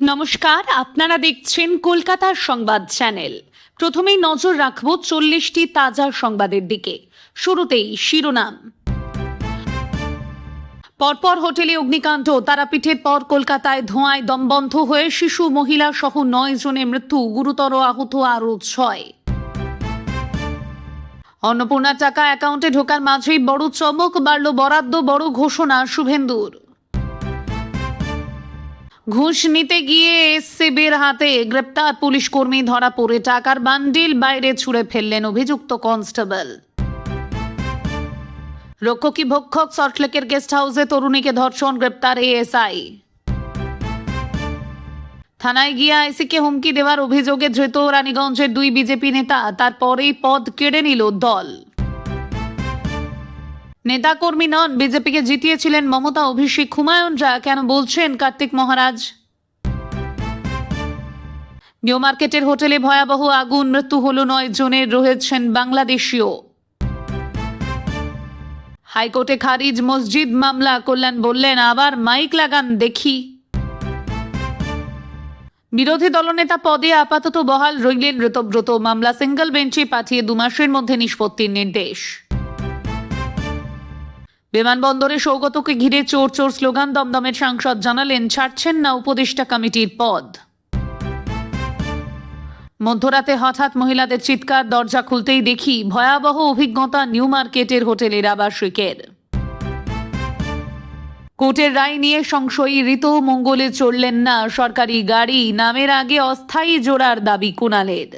নমস্কার, আপনারা দেখছেন কলকাতার সংবাদ চ্যানেল। প্রথমেই নজর রাখবো 40টি তাজা সংবাদের দিকে। শুরুতেই শিরোনাম। পরপর হোটেলে অগ্নিকাণ্ড, তারাপীঠের পর কলকাতায় ধোঁয়ায় দমবন্ধ হয়ে শিশু, মহিলা সহ 9 জনের মৃত্যু, গুরুতর আহত আরও 6। অন্নপূর্ণার টাকা অ্যাকাউন্টে ঢোকার মাঝেই বড় চমক, বাড়ল বরাদ্দ, বড় ঘোষণা শুভেন্দুর। ঘুষ নিতে গিয়ে এসসিবির হাতে গ্রেপ্তার পুলিশ কর্মী, ধরা পড়ে টাকার বান্ডিল বাইরে ছুঁড়ে ফেললেন অভিযুক্ত কনস্টেবল। রক্ষী ভক্ষক, সল্টলেকের গেস্ট হাউসে তরুণীকে ধর্ষণ, গ্রেপ্তার এএসআই। থানায় গিয়ে আইসিকে হুমকি দেওয়ার অভিযোগে ধৃত রানীগঞ্জের 2 বিজেপি নেতা, তারপরেই পদ কেড়ে নিল দল। নেতাকর্মী নন, বিজেপিকে জিতিয়েছিলেন মমতা, অভিষেক, হুমায়ুনরা, কেন বলছেন কার্তিক মহারাজ। নিউ মার্কেটের হোটেলে ভয়াবহ আগুন, মৃত্যু হল 9 জনের, রয়েছেন বাংলাদেশীয়। হাইকোর্টে খারিজ মসজিদ মামলা, কল্যাণ বললেন আবার মাইক লাগান দেখি। বিরোধী দলনেতা পদে আপাতত বহাল রইলেন ঋতব্রত, মামলা সিঙ্গল বেঞ্চে পাঠিয়ে 2 মাসের মধ্যে নিষ্পত্তির নির্দেশ। বিমানবন্দরে সৌগতকে ঘিরে চোর চোর স্লোগান, দমদমের সাংসদ জানালেন ছাড়ছেন না উপদেষ্টা কমিটির পদ। মধ্যরাতে হঠাৎ মহিলাদের চিৎকার, দরজা খুলতেই দেখি ভয়াবহ অভিজ্ঞতা নিউ মার্কেটের হোটেলের আবাসিকের। কোর্টের রায় নিয়ে সংশয়ী ঋত, মঙ্গলে চড়লেন না সরকারি গাড়ি, নামের আগে অস্থায়ী জোড়ার দাবি কুণালের।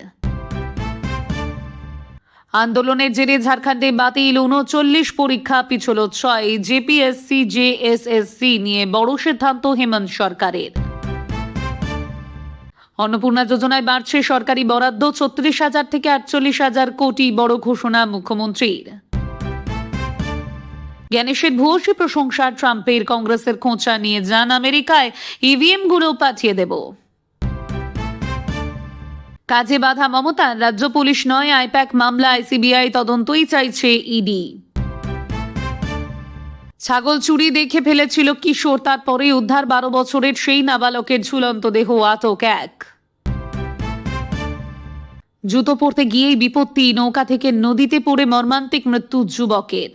আন্দোলনের জেরে ঝাড়খণ্ডে বাতিল 39 পরীক্ষা, পিছল 6। জেপিএসসি জেএসএসসি নিয়ে বড় সিদ্ধান্ত হেমন্ত সরকারের। অন্নপূর্ণা যোজনায় বাড়ছে সরকারি বরাদ্দ, 36,000 থেকে 48,000 কোটি, বড় ঘোষণা মুখ্যমন্ত্রীর। জ্ঞানেশের ভূয়সী প্রশংসা ট্রাম্পের, কংগ্রেসের খোঁচা নিয়ে যান আমেরিকায়, ইভিএম গুলো পাঠিয়ে দেব। কাজে বাধা মমতার, রাজ্য পুলিশ নয় আইপ্যাক মামলায় সিবিআই তদন্তই চাইছে ইডি। ছাগল চুরি দেখে ফেলেছিল কিশোর, তারপরে উদ্ধার 12 বছরের সেই নাবালকের ঝুলন্ত দেহ, আটক 1। জুতো পরতে গিয়েই বিপত্তি, নৌকা থেকে নদীতে পড়ে মর্মান্তিক মৃত্যু যুবকের।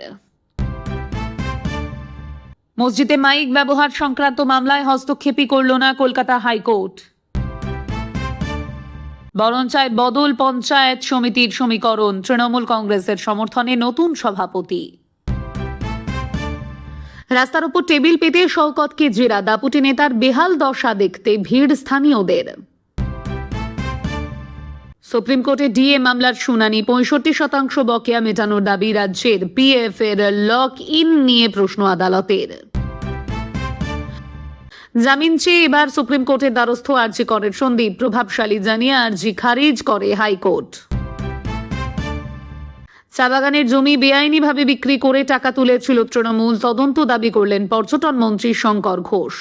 মসজিদে মাইক ব্যবহার সংক্রান্ত মামলায় হস্তক্ষেপই করল না কলকাতা হাইকোর্ট। বরঞ্চায় বদল পঞ্চায়েত সমিতির সমীকরণ, তৃণমূল কংগ্রেসের সমর্থনে নতুন সভাপতি। রাস্তার উপর টেবিল পেতে শওকতকে জেরা, দাপুটে নেতার বেহাল দশা দেখতে ভিড় স্থানীয়দের। সুপ্রিম কোর্টে ডিএ মামলার শুনানি, 65% বকেয়া মেটানোর দাবি রাজ্যের। পিএফ এর লক ইন নিয়ে প্রশ্ন আদালতের। জামিন চেয়ে এবার সুপ্রিম কোর্টের দ্বারস্থ আরজি করের সন্দীপ, প্রভাবশালী জানিয়ে আরজি খারিজ করে হাইকোর্ট। চা বাগানের জমি বেআইনিভাবে বিক্রি করে টাকা তুলেছিল তৃণমূল, তদন্ত দাবি করলেন পর্যটন মন্ত্রী শঙ্কর ঘোষ।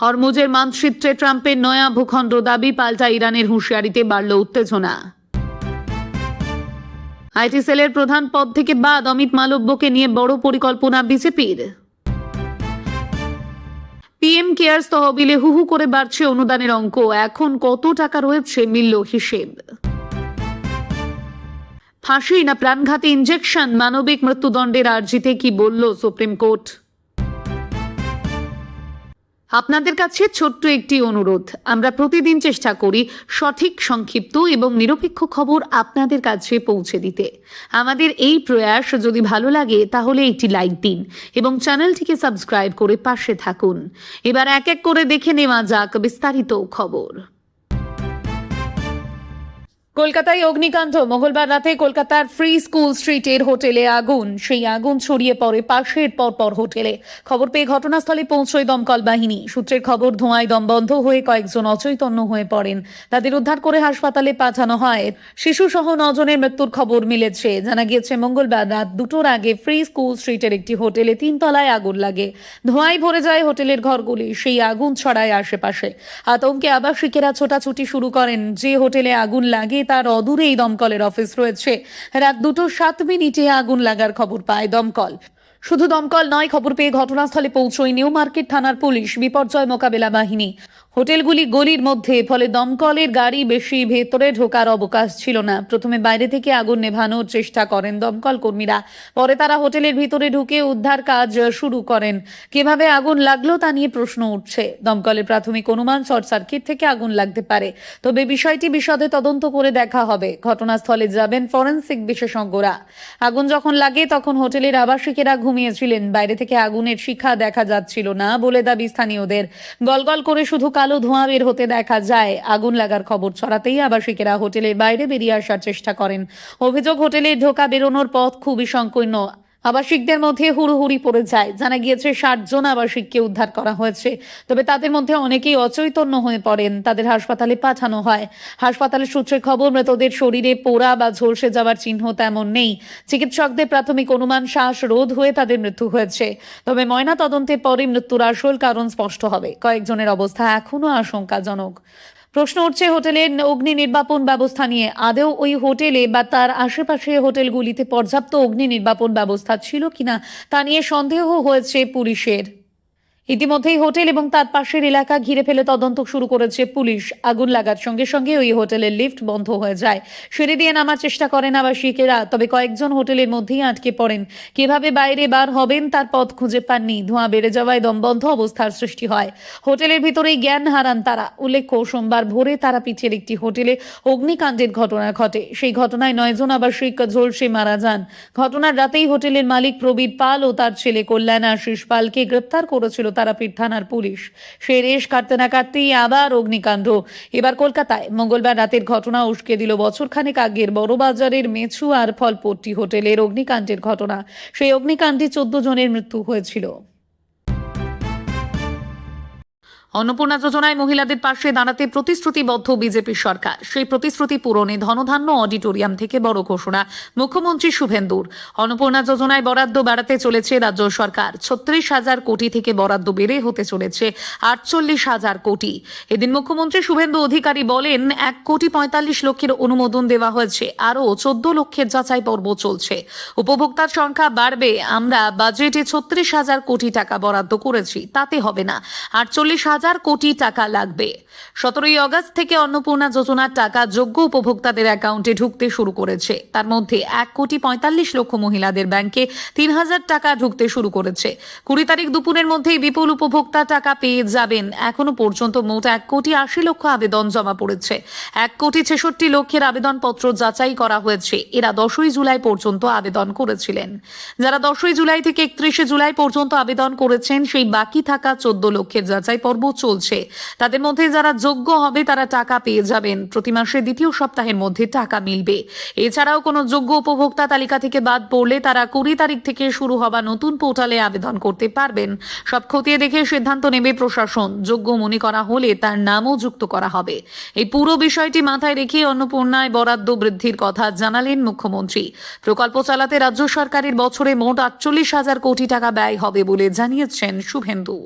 হরমুজের মানচিত্রে ট্রাম্পের নয়া ভূখণ্ড দাবি, পাল্টা ইরানের হুঁশিয়ারিতে বাড়ল উত্তেজনা। আইটি সেলের প্রধান পদ থেকে বাদ অমিত মালব্যকে নিয়ে বড় পরিকল্পনা বিজেপির। পিএম কেয়ার্স তহবিলে হু হু করে বাড়ছে অনুদানের অঙ্ক, এখন কত টাকা রয়েছে মিলল হিসেব। ফাঁসি না প্রাণঘাতী ইনজেকশন, মানবিক মৃত্যুদণ্ডের আর্জিতে কি বলল সুপ্রিম কোর্ট। আপনাদের কাছে ছোট্ট একটি অনুরোধ, আমরা প্রতিদিন চেষ্টা করি সঠিক, সংক্ষিপ্ত এবং নিরপেক্ষ খবর আপনাদের কাছে পৌঁছে দিতে। আমাদের এই প্রয়াস যদি ভালো লাগে তাহলে একটি লাইক দিন এবং চ্যানেলটিকে সাবস্ক্রাইব করে পাশে থাকুন। এবার এক এক করে দেখে নেওয়া যাক বিস্তারিত খবর। কলকাতায় অগ্নিকাণ্ড, মঙ্গলবার রাতে কলকাতার ফ্রি স্কুল স্ট্রিটের হোটেলে আগুন, সেই আগুন ছড়িয়ে পড়ে পাশের পরপর হোটেলে। খবর পেয়ে ঘটনাস্থলে পৌঁছয় দমকল বাহিনী। সূত্রের খবর, ধোঁয়ায় দমবন্ধ হয়ে কয়েকজন অচৈতন্য হয়ে পড়েন, তাদের উদ্ধার করে হাসপাতালে পাঠানো হয়। শিশু সহ 9 জনের মৃত্যুর খবর মিলেছে। জানা গিয়েছে মঙ্গলবার রাত 2টোর আগে ফ্রি স্কুল স্ট্রিটের একটি হোটেলে 3 তলায় আগুন লাগে। ধোঁয়ায় ভরে যায় হোটেলের ঘরগুলি, সেই আগুন ছড়ায় আশেপাশে। আতঙ্কে আবাসিকেরা ছোটাছুটি শুরু করেন। যে হোটেলে আগুন লাগে তার অদূরেই দমকলের অফিস রয়েছে। রাত 2:07 আগুন লাগার খবর পায় দমকল। শুধু দমকল নয়, খবর পেয়ে ঘটনাস্থলে পৌঁছয় নিউ মার্কেট থানার পুলিশ, বিপর্যয় মোকাবেলা বাহিনী। হোটেলগুলি গলির মধ্যে, ফলে দমকলের গাড়ি বেশি ভেতরে ঢোকার অবকাশ ছিল না। প্রথমে বাইরে থেকে আগুন নেভানোর চেষ্টা করেন দমকল কর্মীরা, পরে তারা হোটেলের ভিতরে ঢুকে উদ্ধার কাজ শুরু করেন। কিভাবে আগুন লাগলো তা নিয়ে প্রশ্ন উঠছে। দমকলের প্রাথমিক অনুমান শর্ট সার্কিট থেকে আগুন লাগতে পারে, তবে বিষয়টি বিশদে তদন্ত করে দেখা হবে। ঘটনাস্থলে যাবেন ফরেনসিক বিশেষজ্ঞরা। আগুন যখন লাগে তখন হোটেলের আবাসিকেরা ঘুমিয়েছিলেন। বাইরে থেকে আগুনের শিখা দেখা যাচ্ছিল না বলে দাবি স্থানীয়দের। গলগল করে শুধু কালো ধোঁয়া বের হতে দেখা যায়। আগুন লাগার খবর ছড়াতেই আবাসিকেরা হোটেলের বাইরে বেরিয়ে আসার চেষ্টা করেন। অভিযোগ, হোটেলের ঢোকা বেরোনোর পথ খুবই সংকীর্ণ। আবাসিকদের মধ্যে হুড়োহুড়ি পড়ে যায়। জানা গিয়েছে 60 জন আবাসিককে উদ্ধার করা হয়েছে, তবে তাদের মধ্যে অনেকেই অচৈতন্য হয়ে পড়েন। তাদের হাসপাতালে পাঠানো হয়। হাসপাতালের সূত্রে খবর, মৃতদের শরীরে পোড়া বা ঝলসে যাওয়ার চিহ্ন তেমন নেই। চিকিৎসকদের প্রাথমিক অনুমান শ্বাসরোধ হয়ে তাদের মৃত্যু হয়েছে, তবে ময়না তদন্তের পরে মৃত্যুর আসল কারণ স্পষ্ট হবে। কয়েকজনের অবস্থা এখনো আশঙ্কাজনক। প্রশ্ন উঠছে হোটেলের অগ্নি নির্বাপন ব্যবস্থা নিয়ে। আদৌ ওই হোটেলে বা তার আশেপাশে হোটেলগুলিতে পর্যাপ্ত অগ্নি নির্বাপন ব্যবস্থা ছিল কিনা তা নিয়ে সন্দেহ হয়েছে পুলিশের। ইতিমধ্যেই হোটেল এবং তার পাশের এলাকা ঘিরে ফেলে তদন্ত শুরু করেছে পুলিশ। আগুন লাগার সঙ্গে সঙ্গে ওই হোটেলের লিফট বন্ধ হয়ে যায়। সিঁড়ি দিয়ে নামার চেষ্টা করেন আবাসিকেরা, তবে কয়েকজন হোটেলের মধ্যেই আটকে পড়েন। কিভাবে বাইরে বার হবেন তার পথ খুঁজে পাননি। ধোঁয়া বেড়ে যাওয়ায় দমবন্ধ অবস্থার সৃষ্টি হয়। হোটেলের ভিতরেই জ্ঞান হারান তারা। উল্লেখ্য, সোমবার ভোরে তারাপীঠের একটি হোটেলে অগ্নিকাণ্ডের ঘটনা ঘটে। সেই ঘটনায় 9 জন আবাসিক ঝলসে মারা যান। ঘটনার রাতেই হোটেলের মালিক প্রবীর পাল ও তার ছেলে কল্যাণ আশিস পালকে গ্রেপ্তার করেছিল তারাপীঠ থানার পুলিশ। সেই রেশ কাটতে না কাটতেই আবার অগ্নিকাণ্ড। এবার কলকাতায় মঙ্গলবার রাতের ঘটনা উস্কে দিল বছরখানেক আগের বড়বাজারের মেছু আর ফলপট্টি হোটেলের অগ্নিকাণ্ডের ঘটনা। সেই অগ্নিকাণ্ডে 14 জনের মৃত্যু হয়েছিল। অন্নপূর্ণা যোজনায় মহিলাদের পাশে দাঁড়াতে প্রতিশ্রুতিবদ্ধ বিজেপি সরকার। সেই প্রতিশ্রুতি পূরণে ধনধান্য অডিটোরিয়াম থেকে বড় ঘোষণা মুখ্যমন্ত্রী শুভেন্দুর। অন্নপূর্ণা যোজনায় বরাদ্দ বাড়াতে চলেছে রাজ্য সরকার। 36,000 কোটি থেকে বরাদ্দ বেড়ে হতে চলেছে 48,000 কোটি। এদিন মুখ্যমন্ত্রী শুভেন্দু অধিকারী বলেন, 1,45,00,000 অনুমোদন দেওয়া হয়েছে, আরও 14 লক্ষের যাচাই পর্ব চলছে। উপভোক্তার সংখ্যা বাড়বে। আমরা বাজেটে 36,000 কোটি টাকা বরাদ্দ করেছি, তাতে হবে না, 48,000 কোটি টাকা লাগবে। 17ই আগস্ট থেকে অন্নপূর্ণা যোজনার টাকা যোগ্য উপভোক্তাদের অ্যাকাউন্টে ঢুকতে শুরু করেছে। তার মধ্যে 1,45,00,000 মহিলাদের ব্যাংকে 3,000 টাকা ঢুকতে শুরু করেছে। 20 তারিখ দুপুরের মধ্যেই বিপুল উপভোক্তা টাকা পেয়ে যাবেন। এখনো পর্যন্ত মোট 1,80,00,000 আবেদন জমা পড়েছে। 1,66,00,000 আবেদনপত্র যাচাই করা হয়েছে। এরা 10ই জুলাই পর্যন্ত আবেদন করেছিলেন। যারা 10ই জুলাই থেকে 31শে জুলাই পর্যন্ত আবেদন করেছেন, সেই বাকি থাকা 14 লক্ষের যাচাই পর্ব চলছে। তাদের মধ্যে যারা যোগ্য হবে তারা টাকা পেয়ে যাবেন। প্রতি মাসের দ্বিতীয় সপ্তাহের মধ্যে টাকা মিলবে। এছাড়াও কোনো যোগ্য উপভোক্তা তালিকা থেকে বাদ পড়লে তারা 20 তারিখ থেকে শুরু হওয়া নতুন পোর্টালে আবেদন করতে পারবেন। সব খতিয়ে দেখে সিদ্ধান্ত নেবে প্রশাসন। যোগ্য মনে করা হলে তার নামও যুক্ত করা হবে। এই পুরো বিষয়টি মাথায় রেখে অন্নপূর্ণায় বরাদ্দ বৃদ্ধির কথা জানালেন মুখ্যমন্ত্রী। প্রকল্প চালাতে রাজ্য সরকারের বছরে মোট 48,000 কোটি টাকা ব্যয় হবে বলে জানিয়েছেন শুভেন্দু।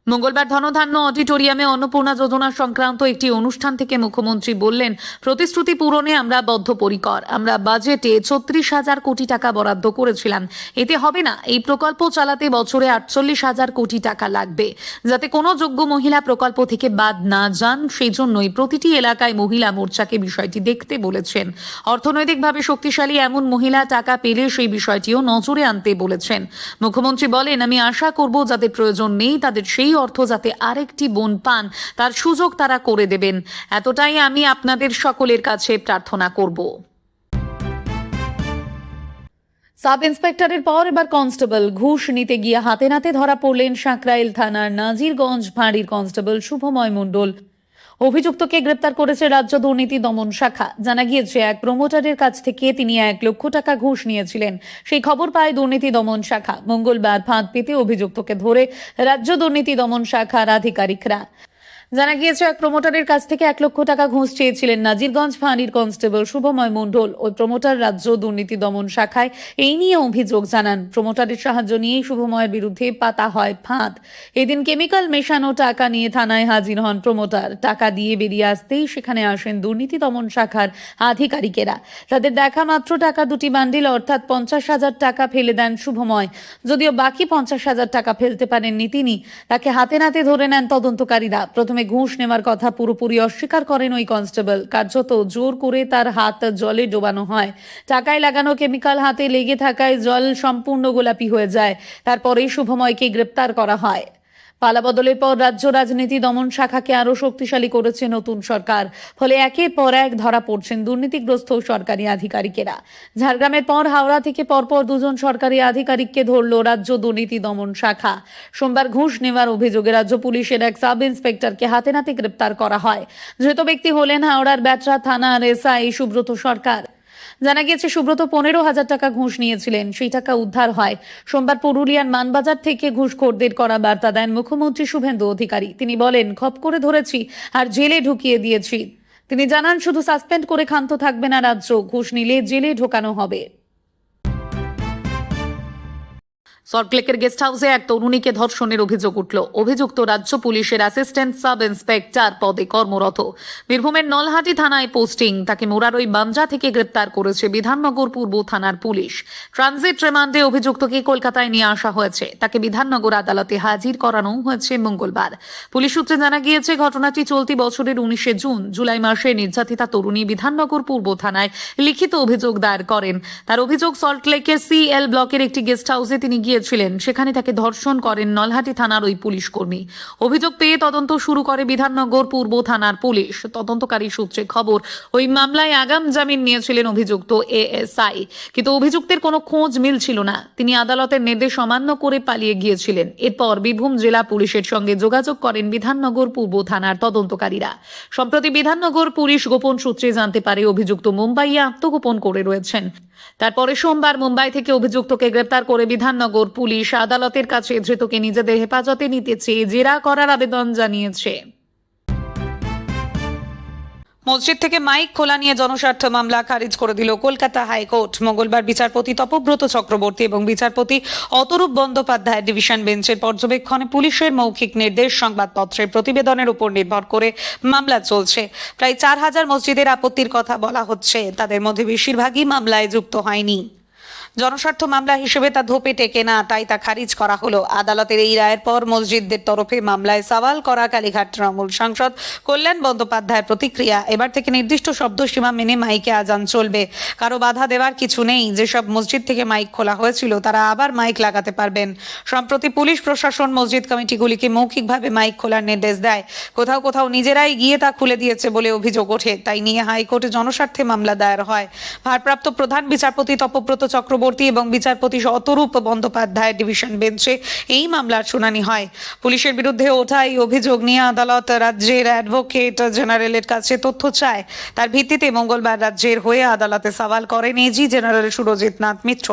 মঙ্গলবার ধনধান্য অডিটোরিয়ামে অন্নপূর্ণা যোজনা সংক্রান্ত একটি অনুষ্ঠান থেকে মুখ্যমন্ত্রী বললেন, প্রতিশ্রুতি পূরণে আমরা বদ্ধপরিকর। আমরা বাজেটে 36,000 কোটি টাকা বরাদ্দ করেছিলাম। এতে হবে না। এই প্রকল্প চালাতে বছরে 48,000 কোটি টাকা লাগবে। যাতে কোনো যোগ্য মহিলা প্রকল্প থেকে বাদ না যান, সেই জন্যই প্রতিটি এলাকায় মহিলা মোর্চাকে বিষয়টি দেখতে বলেছেন। অর্থনৈতিকভাবে শক্তিশালী এমন মহিলা টাকা পেলে সেই বিষয়টিও নজরে আনতে বলেছেন। মুখ্যমন্ত্রী বলেন, আমি আশা করব যাদের প্রয়োজন নেই তাদের সেই অর্থ যাতে আরেকটি বোন পান, তার সুযোগ তারা করে দেবেন। এতটাই আমি আপনাদের সকলের কাছে প্রার্থনা করব। সাব ইন্সপেক্টরের পর এবার কনস্টেবল। ঘুষ নিতে গিয়ে হাতে নাতে ধরা পড়লেন সাঁকরাইল থানার নাজিরগঞ্জ ফাঁড়ির কনস্টেবল শুভময় মণ্ডল। অভিযুক্তকে গ্রেপ্তার করেছে রাজ্য দুর্নীতি দমন শাখা। জানা গিয়েছে, এক প্রমোটারের কাছ থেকে তিনি 1 লক্ষ টাকা ঘুষ নিয়েছিলেন। সেই খবর পায় দুর্নীতি দমন শাখা। মঙ্গলবার ফাঁদ পেতে অভিযুক্তকে ধরে রাজ্য দুর্নীতি দমন শাখার আধিকারিকরা। জানা গিয়েছে, এক প্রমোটারের কাছ থেকে 1 লক্ষ টাকা ঘুষ চেয়েছিলেন নাজিরগঞ্জ ফাঁড়ির কনস্টেবল শুভময় মণ্ডল। ওই প্রমোটার রাজ্য দুর্নীতি দমন শাখায় এই নিয়ে অভিযোগ জানান। প্রমোটারের সাহায্য নিয়েই শুভময়ের বিরুদ্ধে পাতা হয় ফাঁদ। এদিন কেমিক্যাল মেশানো টাকা নিয়ে থানায় হাজির হন প্রমোটার। টাকা দিয়ে বেরিয়ে আসতেই সেখানে আসেন দুর্নীতি দমন শাখার আধিকারিকেরা। তাদের দেখা মাত্র টাকা 2টি বান্ডিল অর্থাৎ 50,000 টাকা ফেলে দেন শুভময়। যদিও বাকি 50,000 টাকা ফেলতে পারেননি তিনি, তাকে হাতে নাতে ধরে নেন তদন্তকারীরা। প্রথমে ঘুষ নেওয়ার কথা পুরোপুরি অস্বীকার করেন ওই কনস্টেবল। কার্যত জোর করে তার হাত জলে ডোবানো হয়। টাকায় লাগানো কেমিক্যাল হাতে লেগে থাকায় জল সম্পূর্ণ গোলাপি হয়ে যায়। তারপরেই শুভময়কে গ্রেপ্তার করা হয়। পালাবদলের পর রাজ্য রাজনীতি দমন শাখাকে আরও শক্তিশালী করেছে নতুন সরকার। ফলে একের পর এক ধরা পড়ছেন দুর্নীতিগ্রস্ত সরকারি আধিকারিকেরা। ঝাড়গ্রামের পর হাওড়া থেকে পরপর 2 জন সরকারি আধিকারিককে ধরল রাজ্য দুর্নীতি দমন শাখা। সোমবার ঘুষ নেওয়ার অভিযোগে রাজ্য পুলিশের এক সাব ইন্সপেক্টরকে হাতে নাতে গ্রেপ্তার করা হয়। ধৃত ব্যক্তি হলেন হাওড়ার ব্যাটরা থানার এসআই সুব্রত সরকার। জানা গিয়েছে, সুব্রত 15,000 টাকা ঘুষ নিয়েছিলেন। সেই টাকা উদ্ধার হয়। সোমবার পুরুলিয়ার মানবাজার থেকে ঘুষখোরদের করা বার্তা দেন মুখ্যমন্ত্রী শুভেন্দু অধিকারী। তিনি বলেন, খপ করে ধরেছি আর জেলে ঢুকিয়ে দিয়েছি। তিনি জানান, শুধু সাসপেন্ড করে ক্ষান্ত থাকবে না রাজ্য, ঘুষ নিলে জেলে ঢোকানো হবে। সল্টলেকের গেস্ট হাউসে এক তরুণীকে ধর্ষণের অভিযোগ উঠল। অভিযুক্ত রাজ্য পুলিশের অ্যাসিস্ট্যান্ট সাব ইন্সপেক্টর পদে কর্মরত। বীরভূমের নলহাটি থানায় পোস্টিং। তাকে মোরারই বাঞ্জা থেকে গ্রেপ্তার করেছে বিধাননগর পূর্ব থানার পুলিশ। ট্রানজিট রিমান্ডে অভিযুক্তকে কলকাতায় নিয়ে আসা হয়েছে। তাকে বিধাননগর আদালতে হাজির করানো হয়েছে মঙ্গলবার। পুলিশ সূত্রে জানা গিয়েছে, ঘটনাটি চলতি বছরের 19শে জুন। জুলাই মাসে নির্যাতিতা তরুণী বিধাননগর পূর্ব থানায় লিখিত অভিযোগ দায়ের করেন। তার অভিযোগ, সল্টলেকের CL ব্লকের একটি গেস্ট হাউসে তিনি গিয়েছিলেন। সেখানে তাকে ধর্ষণ করেন নলহাটি থানার ওই পুলিশ কর্মী। অভিযোগ পেয়ে তদন্ত শুরু করে বিধাননগর পূর্ব থানার পুলিশ। তদন্তকারী সূত্রে খবর, ওই মামলায় আগাম জামিন নিয়েছিলেন অভিযুক্ত ASI, কিন্তু অভিযুক্তের কোনো খোঁজ মিলছিল না। তিনি আদালতের নির্দেশ অমান্য করে পালিয়ে গিয়েছিলেন। এরপর বীরভূম জেলা পুলিশের সঙ্গে যোগাযোগ করেন বিধাননগর পূর্ব থানার তদন্তকারীরা। সম্প্রতি বিধাননগর পুলিশ গোপন সূত্রে জানতে পারে অভিযুক্ত মুম্বাইয়ে আত্মগোপন করে রয়েছেন। তারপরে সোমবার মুম্বাই থেকে অভিযুক্তকে গ্রেপ্তার করে বিধাননগর পুলিশ আদালতের কাছে ধৃতকে নিজেদের হেফাজতে নিতে চেয়ে জেরা করার আবেদন জানিয়েছে। মসজিদ থেকে মাইক খোলা নিয়ে জনস্বার্থ মামলা খারিজ করে দিল কলকাতা হাইকোর্ট। মঙ্গলবার বিচারপতি তপব্রত চক্রবর্তী এবং বিচারপতি অতরূপ বন্দ্যোপাধ্যায় ডিভিশন বেঞ্চের পর্যবেক্ষণে পুলিশের মৌখিক নির্দেশ সংবাদপত্রের প্রতিবেদনের উপর নির্ভর করে মামলা চলছে। প্রায় 4,000 মসজিদের আপত্তির কথা বলা হচ্ছে। তাদের মধ্যে বেশিরভাগই মামলায় যুক্ত হয়নি। জনস্বার্থ মামলা হিসেবে তা ধোপে টেকে না, তাই তা খারিজ করা হলো। আদালতের এই রায়ের পর মসজিদদের তরফে মামলায় সওয়াল করা কালীঘাট তৃণমূল সাংসদ কল্যাণ বন্দ্যোপাধ্যায়ের প্রতিক্রিয়া, এবার থেকে নির্দিষ্ট শব্দসীমা মেনে মাইকে আজান চলবে। কারো বাধা দেওয়ার কিছু নেই। যেসব মসজিদ থেকে মাইক খোলা হয়েছিল তারা আবার মাইক লাগাতে পারবেন। সম্প্রতি পুলিশ প্রশাসন মসজিদ কমিটিগুলিকে মৌখিকভাবে মাইক খোলার নির্দেশ দেয়। কোথাও কোথাও নিজেরাই গিয়ে তা খুলে দিয়েছে বলে অভিযোগ ওঠে। তাই নিয়ে হাইকোর্টে জনস্বার্থে মামলা দায়ের হয়। ভারপ্রাপ্ত প্রধান বিচারপতি তপব্রত চক্রবর্তী এবং বিচারপতি অতরূপ বন্দ্যোপাধ্যায় ডিভিশন বেঞ্চে এই মামলার শুনানি হয়। পুলিশের বিরুদ্ধে ওঠা এই অভিযোগ নিয়ে আদালত রাজ্যের অ্যাডভোকেট জেনারেলের কাছে তথ্য চায়। তার ভিত্তিতে মঙ্গলবার রাজ্যের হয়ে আদালতে সওয়াল করেন এজি জেনারেল সুরজিৎ নাথ মিত্র।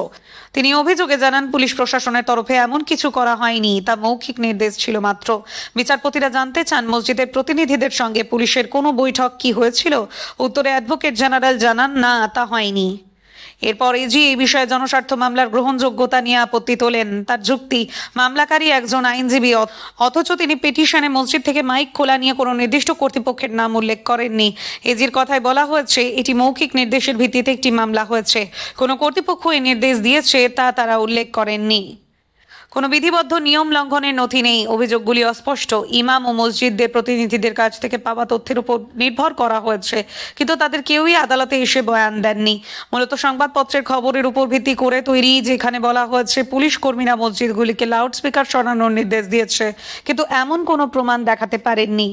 তিনি অভিযোগে জানান, পুলিশ প্রশাসনের তরফে এমন কিছু করা হয়নি, তা মৌখিক নির্দেশ ছিল মাত্র। বিচারপতিরা জানতে চান, মসজিদের প্রতিনিধিদের সঙ্গে পুলিশের কোনো বৈঠক কি হয়েছিল? উত্তরে অ্যাডভোকেট জেনারেল জানান, না, তা হয়নি। এরপর এজি এই বিষয়ে জনস্বার্থ মামলার গ্রহণযোগ্যতা নিয়ে আপত্তি তোলেন। তার যুক্তি, মামলাকারী একজন আইনজীবী, অথচ তিনি পিটিশনে মসজিদ থেকে মাইক খোলা নিয়ে কোনো নির্দিষ্ট কর্তৃপক্ষের নাম উল্লেখ করেননি। এজির কথায় বলা হয়েছে, এটি মৌখিক নির্দেশের ভিত্তিতে একটি মামলা হয়েছে। কোনো কর্তৃপক্ষ এই নির্দেশ দিয়েছে তা তারা উল্লেখ করেননি। কোনো বিধিবদ্ধ নিয়ম লঙ্ঘনের নথি নেই। অভিযোগগুলি অস্পষ্ট। ইমাম ও মসজিদদের প্রতিনিধিদের কাছ থেকে পাওয়া তথ্যের উপর নির্ভর করা হয়েছে, কিন্তু তাদের কেউই আদালতে এসে বয়ান দেননি। মূলত সংবাদপত্রের খবরের উপর ভিত্তি করে তৈরি, যেখানে বলা হয়েছে পুলিশ কর্মীরা মসজিদগুলিকে লাউডস্পিকার সরানোর নির্দেশ দিয়েছে, কিন্তু এমন কোনো প্রমাণ দেখাতে পারেননি।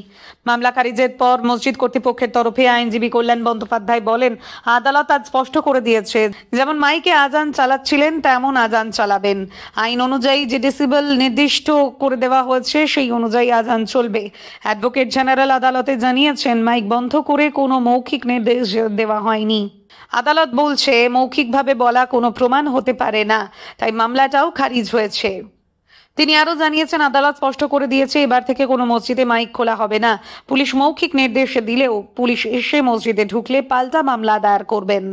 মামলা খারিজের পর মসজিদ কর্তৃপক্ষের তরফে আইনজীবী কল্যাণ বন্দ্যোপাধ্যায় বলেন, আদালত আজ স্পষ্ট করে দিয়েছে, যেমন মাইকে আজান চালাচ্ছিলেন তেমন আজান চালাবেন। আইন অনুযায়ী যে ডেসিবেল নির্দিষ্ট করে দেওয়া হয়েছে সেই অনুযায়ী আজান চলবে। অ্যাডভোকেট জেনারেল আদালতে জানিয়েছেন, মাইক বন্ধ করে কোনো মৌখিক নির্দেশ দেওয়া হয়নি। আদালত বলছে, মৌখিকভাবে বলা কোনো প্রমাণ হতে পারে না, তাই মামলাটাও খারিজ হয়েছে। তিনি আরও জানিয়েছেন, আদালত স্পষ্ট করে দিয়েছে এবার থেকে কোনো মসজিদে মাইক খোলা হবে না। পুলিশ মৌখিক নির্দেশ দিলেও পুলিশ এসে মসজিদে ঢুকলে পাল্টা মামলা দায়ের করবেন।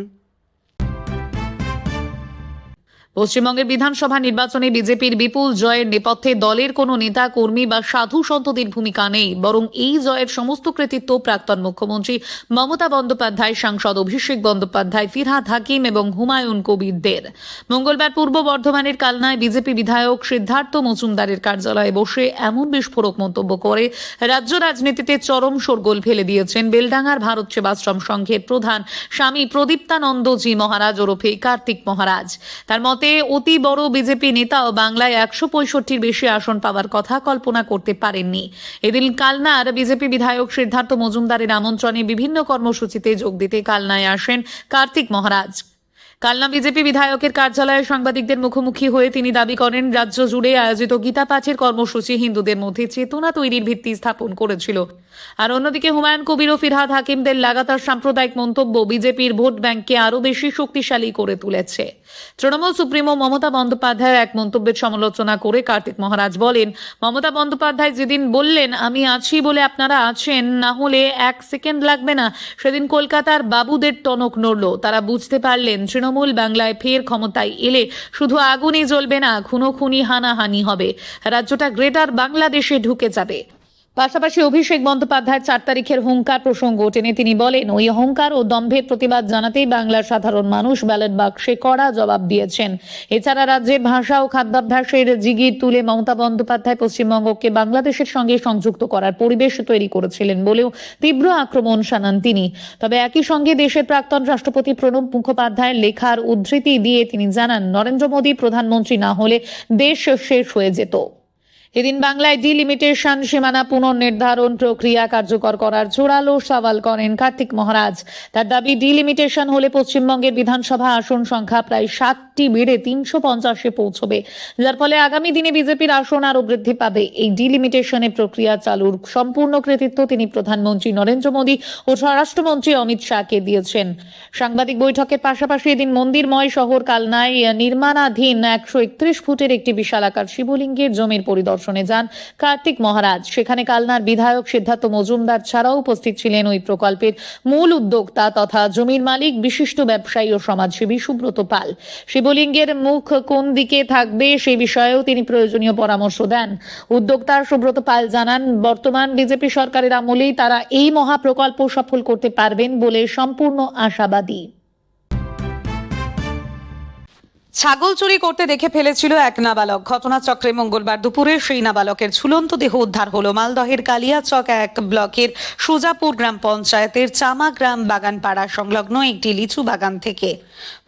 পশ্চিমবঙ্গের বিধানসভা নির্বাচনে বিজেপির বিপুল জয়ের নেপথ্যে দলের কোনো নেতা কর্মী বা সাধু সন্তদের ভূমিকা নেই, বরং এই জয়ের সমস্ত কৃতিত্ব প্রাক্তন মুখ্যমন্ত্রী মমতা বন্দ্যোপাধ্যায়, সাংসদ অভিষেক বন্দ্যোপাধ্যায়, ফিরহাদ হাকিম এবং হুমায়ুন কবিরদের। মঙ্গলবার পূর্ব বর্ধমানের কালনায় বিজেপি বিধায়ক সিদ্ধার্থ মজুমদারের কার্যালয়ে বসে এমন বিস্ফোরক মন্তব্য করে রাজ্য রাজনীতিতে চরম শোরগোল ফেলে দিয়েছেন বেলডাঙ্গার ভারত সেবাশ্রম সংঘের প্রধান স্বামী প্রদীপ্তানন্দজি মহারাজ ওরফে কার্তিক মহারাজ। তার মতে অতি বড় বিজেপি নেতাও বাংলায় 165-র বেশি আসন পাওয়ার কথা কল্পনা করতে পারেননি। এদিন কালনার বিজেপি বিধায়ক সিদ্ধার্থ মজুমদারের আমন্ত্রণে বিভিন্ন কর্মসূচিতে যোগ দিতে কালনায় আসেন কার্তিক মহারাজ। কালনা বিজেপি বিধায়কের কার্যালয়ে সাংবাদিকদের মুখোমুখি হয়ে তিনি দাবি করেন, রাজ্য জুড়ে আয়োজিত গীতা পাঠের কর্মসূচি হিন্দুদের মধ্যে চেতনা তৈরির ভিত্তি স্থাপন করেছিল। আর অন্যদিকে হুমায়ুন কবির ও ফিরহাদ হাকিমদের লাগাতার সাম্প্রদায়িক মন্তব্য বিজেপির ভোট ব্যাংককে আরও বেশি শক্তিশালী করে তুলেছে। তৃণমূল সুপ্রিমো মমতা বন্দ্যোপাধ্যায়ের এক মন্তব্যের সমালোচনা করে কার্তিক মহারাজ বলেন, মমতা বন্দ্যোপাধ্যায় যেদিন বললেন আমি আছি বলে আপনারা আছেন, না হলে 1 সেকেন্ড লাগবে না, সেদিন কলকাতার বাবুদের টনক নড়ল। তারা বুঝতে পারলেন তৃণমূল বাংলায় ফের ক্ষমতায় এলে শুধু আগুনই জ্বলবে না, খুনোখুনি হানাহানি হবে, রাজ্যটা গ্রেটার বাংলাদেশে ঢুকে যাবে। পাশাপাশি অভিষেক বন্দ্যোপাধ্যায়ের 4 তারিখের হুঙ্কার প্রসঙ্গ টেনে তিনি বলেন, ওই অহংকার ও দম্ভের প্রতিবাদ জানাতেই বাংলার সাধারণ মানুষ ব্যালট বাক্সে কড়া জবাব দিয়েছেন। এছাড়া রাজ্যের ভাষা ও খাদ্যাভ্যাসের জিগির তুলে মমতা বন্দ্যোপাধ্যায় পশ্চিমবঙ্গকে বাংলাদেশের সঙ্গে সংযুক্ত করার পরিবেশ তৈরি করেছিলেন বলেও তীব্র আক্রমণ শানান তিনি। তবে একই সঙ্গে দেশের প্রাক্তন রাষ্ট্রপতি প্রণব মুখোপাধ্যায়ের লেখার উদ্ধৃতি দিয়ে তিনি জানান, নরেন্দ্র মোদী প্রধানমন্ত্রী না হলে দেশ শেষ হয়ে যেত। এদিন বাংলায় ডিলিমিটেশন সীমানা পুনর্নির্ধারণ প্রক্রিয়া কার্যকর করার জোরালো সওয়াল করেন কার্তিক মহারাজ। তার দাবি, ডিলিমিটেশন হলে পশ্চিমবঙ্গের বিধানসভা আসন সংখ্যা প্রায় 7টি বেড়ে 350-এ পৌঁছবে, যার ফলে আগামী দিনে বিজেপির আসন আরও বৃদ্ধি পাবে। এই ডিলিমিটেশনের প্রক্রিয়া চালুর সম্পূর্ণ কৃতিত্ব তিনি প্রধানমন্ত্রী নরেন্দ্র মোদী ও স্বরাষ্ট্রমন্ত্রী অমিত শাহকে দিয়েছেন। সাংবাদিক বৈঠকের পাশাপাশি এদিন মন্দিরময় শহর কালনায় নির্মাণাধীন 131 ফুটের একটি বিশালাকার শিবলিঙ্গের জমির পরিদর্শন যান কার্তিক মহারাজ। সেখানে কালনার বিধায়ক সিদ্ধার্থ মজুমদার ছাড়াও উপস্থিত ছিলেন ওই প্রকল্পের মূল উদ্যোক্তা তথা জমির মালিক বিশিষ্ট ব্যবসায়ী ও সমাজসেবী সুব্রত পাল। শিবলিঙ্গের মুখ কোন দিকে থাকবে সেই বিষয়েও তিনি প্রয়োজনীয় পরামর্শ দেন। উদ্যোক্তা সুব্রত পাল জানান, বর্তমান বিজেপি সরকারের আমলেই তারা এই মহাপ্রকল্প সফল করতে পারবেন বলে সম্পূর্ণ আশাবাদী। ছাগল চুরি করতে দেখে ফেলেছিল এক নাবালক। ঘটনাচক্রে মঙ্গলবার দুপুরে সেই নাবালকের ঝুলন্ত দেহ উদ্ধার হলো মালদহের কালিয়াচক 1 ব্লকের সুজাপুর গ্রাম পঞ্চায়েতের চামা গ্রাম বাগানপাড়া সংলগ্ন একটি লিচু বাগান থেকে।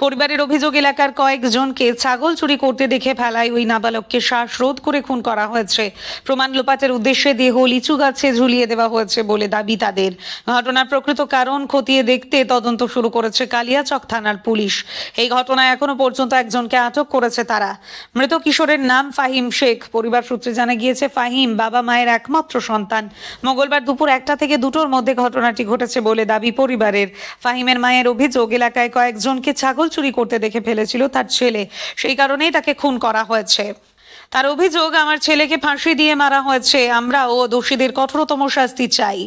পরিবারের অভিযোগ, এলাকার কয়েকজনকে ছাগল চুরি করতে দেখে ফেলায় ওই নাবালককে শ্বাসরোধ করে খুন করা হয়েছে। প্রমাণ লোপাটের উদ্দেশ্যে দেহ লিচু গাছে ঝুলিয়ে দেওয়া হয়েছে বলে দাবি তাদের। ঘটনার প্রকৃত কারণ খতিয়ে দেখতে তদন্ত শুরু করেছে কালিয়াচক থানার পুলিশ। এই ঘটনায় এখনো পর্যন্ত একজনকে আটক করেছে তারা। মৃত কিশোরের নাম ফাহিম শেখ। পরিবার সূত্রে জানা গিয়েছে, ফাহিম বাবা মায়ের একমাত্র সন্তান। মঙ্গলবার দুপুর 1টা থেকে 2টোর মধ্যে ঘটনাটি ঘটেছে বলে দাবি পরিবারের। ফাহিমের মায়ের অভিযোগ, এলাকায় কয়েকজনকে ছাগল চুরি করতে দেখে ফেলেছিল তার ছেলে, সেই কারণেই তাকে খুন করা হয়েছে। তার অভিযোগ, আমার ছেলেকে ফাঁসি দিয়ে মারা হয়েছে, আমরাও দোষীদের কঠোরতম শাস্তি চাই।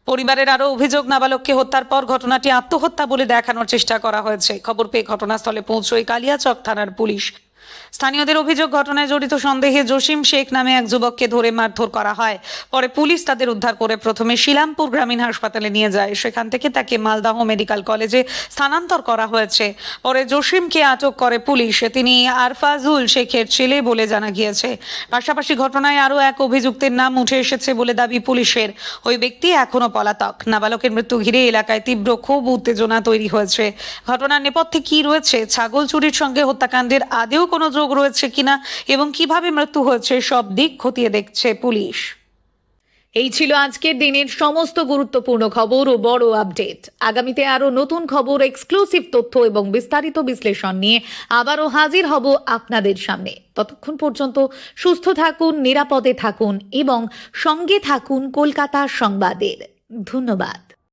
পরিবারের আরও অভিযোগ, নাবালককে হত্যার পর ঘটনাটি আত্মহত্যা বলে দেখানোর চেষ্টা করা হয়েছে। খবর পেয়ে ঘটনাস্থলে পৌঁছয় কালিয়াচক থানার পুলিশ। স্থানীয়দের অভিযোগ, ঘটনায় জড়িত সন্দেহে জসিম শেখ নামে এক যুবককে ধরে মারধর করা হয়। পরে পুলিশ তাদের উদ্ধার করে প্রথমে শিলামপুর গ্রামীণ হাসপাতালে নিয়ে যায়, সেখান থেকে তাকে মালদহ মেডিকেল কলেজে স্থানান্তর করা হয়েছে। পরে জসিমকে আটক করে পুলিশ। তিনি আরফাজুল শেখের ছেলে বলে জানা গিয়েছে। পাশাপাশি ঘটনায় আরও এক অভিযুক্তের নাম উঠে এসেছে বলে দাবি পুলিশের। ওই ব্যক্তি এখনো পলাতক। নাবালকের মৃত্যু ঘিরে এলাকায় তীব্র ক্ষোভ উত্তেজনা তৈরি হয়েছে। ঘটনার নেপথ্যে কি রয়েছে, ছাগল চুরির সঙ্গে হত্যাকাণ্ডের আদেও কোনো যোগ রয়েছে কিনা এবং কিভাবে মৃত্যু হয়েছে, সব দিক খতিয়ে দেখছে পুলিশ। এই ছিল আজকের দিনের সমস্ত গুরুত্বপূর্ণ খবর ও বড় আপডেট। আগামীতে আরো নতুন খবর, এক্সক্লুসিভ তথ্য এবং বিস্তারিত বিশ্লেষণ নিয়ে আবারও হাজির হব আপনাদের সামনে। ততক্ষণ পর্যন্ত সুস্থ থাকুন, নিরাপদে থাকুন এবং সঙ্গে থাকুন কলকাতা সংবাদের। ধন্যবাদ।